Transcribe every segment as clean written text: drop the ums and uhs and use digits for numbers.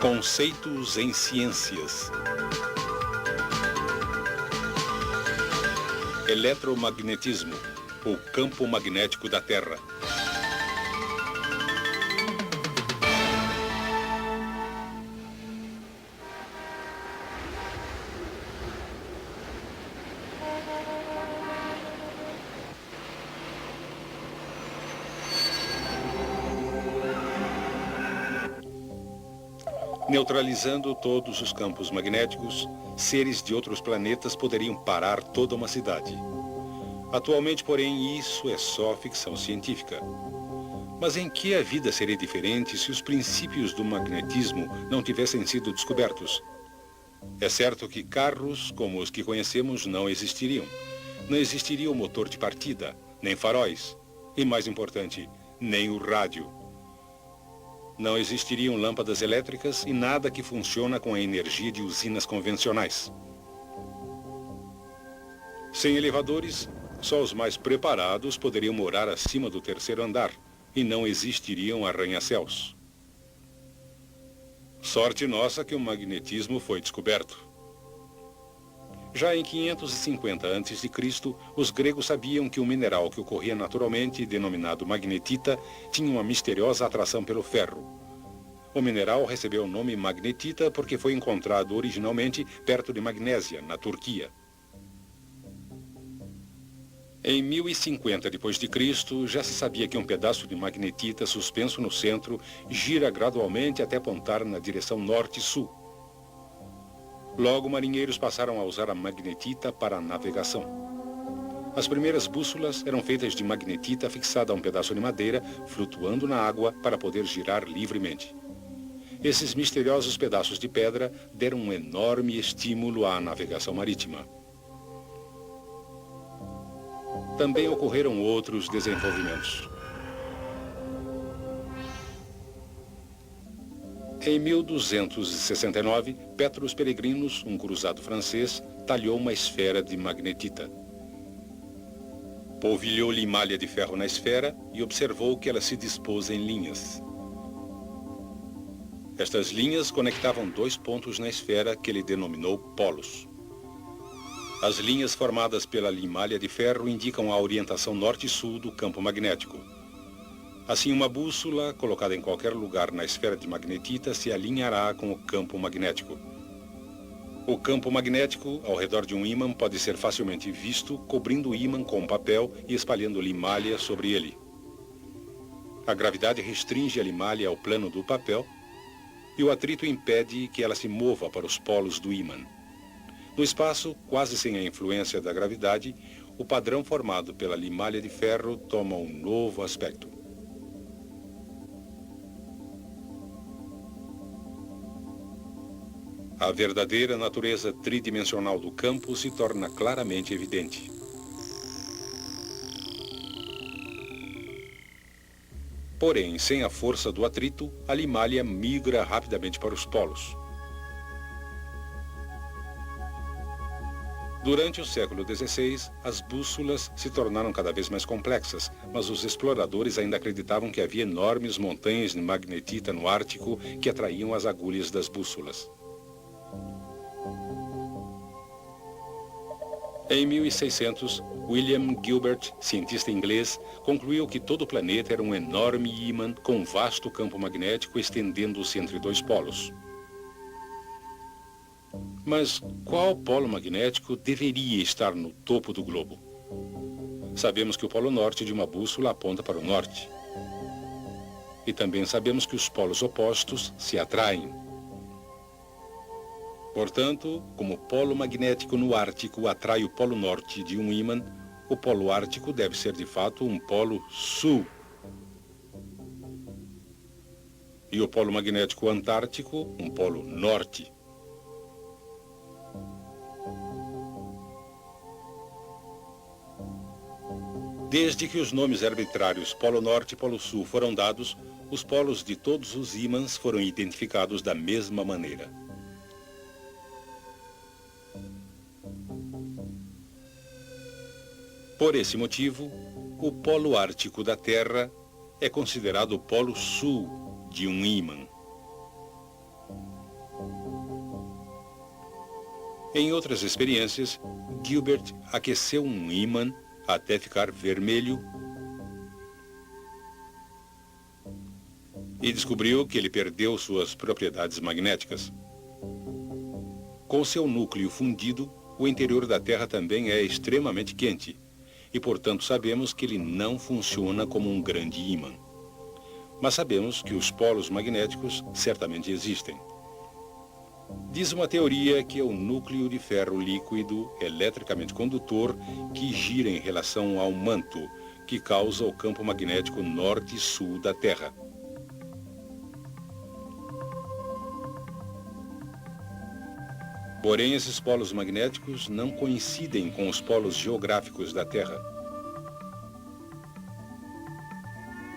Conceitos em ciências. Eletromagnetismo, o campo magnético da Terra. Neutralizando todos os campos magnéticos, seres de outros planetas poderiam parar toda uma cidade. Atualmente, porém, isso é só ficção científica. Mas em que a vida seria diferente se os princípios do magnetismo não tivessem sido descobertos? É certo que carros como os que conhecemos não existiriam. Não existiria o motor de partida, nem faróis, e mais importante, nem o rádio. Não existiriam lâmpadas elétricas e nada que funciona com a energia de usinas convencionais. Sem elevadores, só os mais preparados poderiam morar acima do terceiro andar e não existiriam arranha-céus. Sorte nossa que o magnetismo foi descoberto. Já em 550 a.C., os gregos sabiam que o mineral que ocorria naturalmente, denominado magnetita, tinha uma misteriosa atração pelo ferro. O mineral recebeu o nome magnetita porque foi encontrado originalmente perto de Magnésia, na Turquia. Em 1050 d.C., já se sabia que um pedaço de magnetita suspenso no centro gira gradualmente até apontar na direção norte-sul. Logo, marinheiros passaram a usar a magnetita para a navegação. As primeiras bússolas eram feitas de magnetita fixada a um pedaço de madeira, flutuando na água para poder girar livremente. Esses misteriosos pedaços de pedra deram um enorme estímulo à navegação marítima. Também ocorreram outros desenvolvimentos. Em 1269, Petrus Peregrinus, um cruzado francês, talhou uma esfera de magnetita. Polvilhou-lhe malha de ferro na esfera e observou que ela se dispôs em linhas. Estas linhas conectavam dois pontos na esfera que ele denominou polos. As linhas formadas pela limalha de ferro indicam a orientação norte e sul do campo magnético. Assim, uma bússola, colocada em qualquer lugar na esfera de magnetita, se alinhará com o campo magnético. O campo magnético, ao redor de um ímã, pode ser facilmente visto, cobrindo o ímã com papel e espalhando limalha sobre ele. A gravidade restringe a limalha ao plano do papel e o atrito impede que ela se mova para os polos do ímã. No espaço, quase sem a influência da gravidade, o padrão formado pela limalha de ferro toma um novo aspecto. A verdadeira natureza tridimensional do campo se torna claramente evidente. Porém, sem a força do atrito, a limalha migra rapidamente para os polos. Durante o século XVI, as bússolas se tornaram cada vez mais complexas, mas os exploradores ainda acreditavam que havia enormes montanhas de magnetita no Ártico que atraíam as agulhas das bússolas. Em 1600, William Gilbert, cientista inglês, concluiu que todo o planeta era um enorme ímã com um vasto campo magnético estendendo-se entre dois polos. Mas qual polo magnético deveria estar no topo do globo? Sabemos que o polo norte de uma bússola aponta para o norte. E também sabemos que os polos opostos se atraem. Portanto, como o polo magnético no Ártico atrai o polo norte de um ímã, o polo ártico deve ser de fato um polo sul. E o polo magnético antártico, um polo norte. Desde que os nomes arbitrários Polo Norte e Polo Sul foram dados, os polos de todos os ímãs foram identificados da mesma maneira. Por esse motivo, o polo ártico da Terra é considerado o polo sul de um ímã. Em outras experiências, Gilbert aqueceu um ímã até ficar vermelho e descobriu que ele perdeu suas propriedades magnéticas. Com seu núcleo fundido, o interior da Terra também é extremamente quente e, portanto, sabemos que ele não funciona como um grande ímã. Mas sabemos que os polos magnéticos certamente existem. Diz uma teoria que é o núcleo de ferro líquido eletricamente condutor que gira em relação ao manto, que causa o campo magnético norte e sul da Terra. Porém, esses polos magnéticos não coincidem com os polos geográficos da Terra.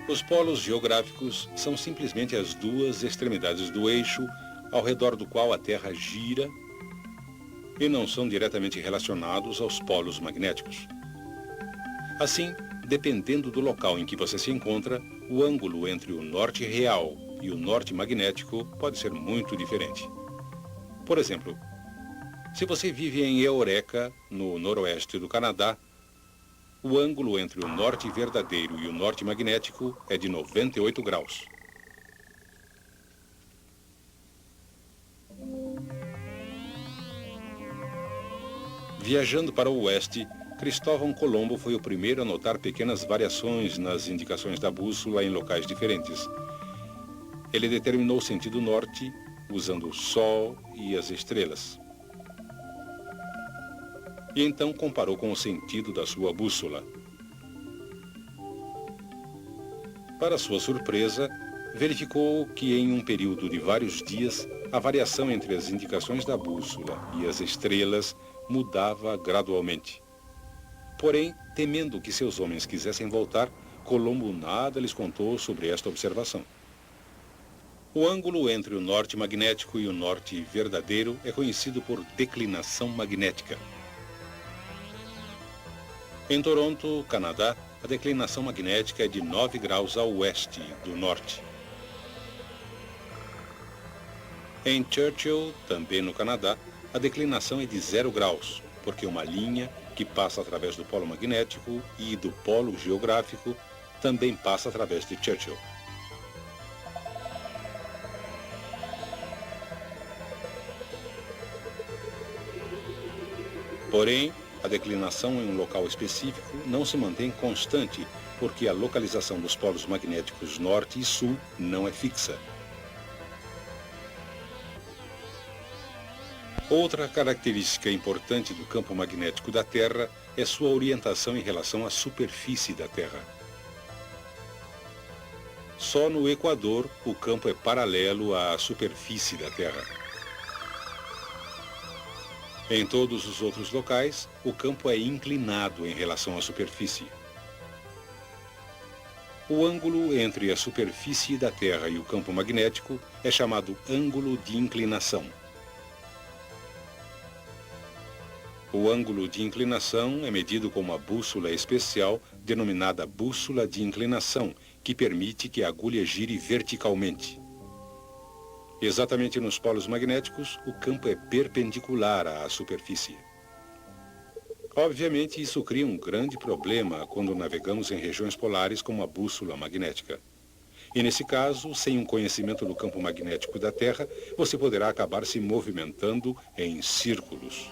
Os polos geográficos são simplesmente as duas extremidades do eixo ao redor do qual a Terra gira e não são diretamente relacionados aos polos magnéticos. Assim, dependendo do local em que você se encontra, o ângulo entre o norte real e o norte magnético pode ser muito diferente. Por exemplo, se você vive em Eureka, no noroeste do Canadá, o ângulo entre o norte verdadeiro e o norte magnético é de 98 graus. Viajando para o oeste, Cristóvão Colombo foi o primeiro a notar pequenas variações nas indicações da bússola em locais diferentes. Ele determinou o sentido norte usando o Sol e as estrelas. E então comparou com o sentido da sua bússola. Para sua surpresa, verificou que em um período de vários dias, a variação entre as indicações da bússola e as estrelas mudava gradualmente. Porém, temendo que seus homens quisessem voltar, Colombo nada lhes contou sobre esta observação. O ângulo entre o norte magnético e o norte verdadeiro é conhecido por declinação magnética. Em Toronto, Canadá, a declinação magnética é de 9 graus a oeste do norte. Em Churchill, também no Canadá, a declinação é de 0 graus, porque uma linha que passa através do polo magnético e do polo geográfico também passa através de Churchill. Porém, a declinação em um local específico não se mantém constante, porque a localização dos polos magnéticos norte e sul não é fixa. Outra característica importante do campo magnético da Terra é sua orientação em relação à superfície da Terra. Só no Equador o campo é paralelo à superfície da Terra. Em todos os outros locais, o campo é inclinado em relação à superfície. O ângulo entre a superfície da Terra e o campo magnético é chamado ângulo de inclinação. O ângulo de inclinação é medido com uma bússola especial denominada bússola de inclinação, que permite que a agulha gire verticalmente. Exatamente nos polos magnéticos, o campo é perpendicular à superfície. Obviamente, isso cria um grande problema quando navegamos em regiões polares com uma bússola magnética. E nesse caso, sem um conhecimento do campo magnético da Terra, você poderá acabar se movimentando em círculos.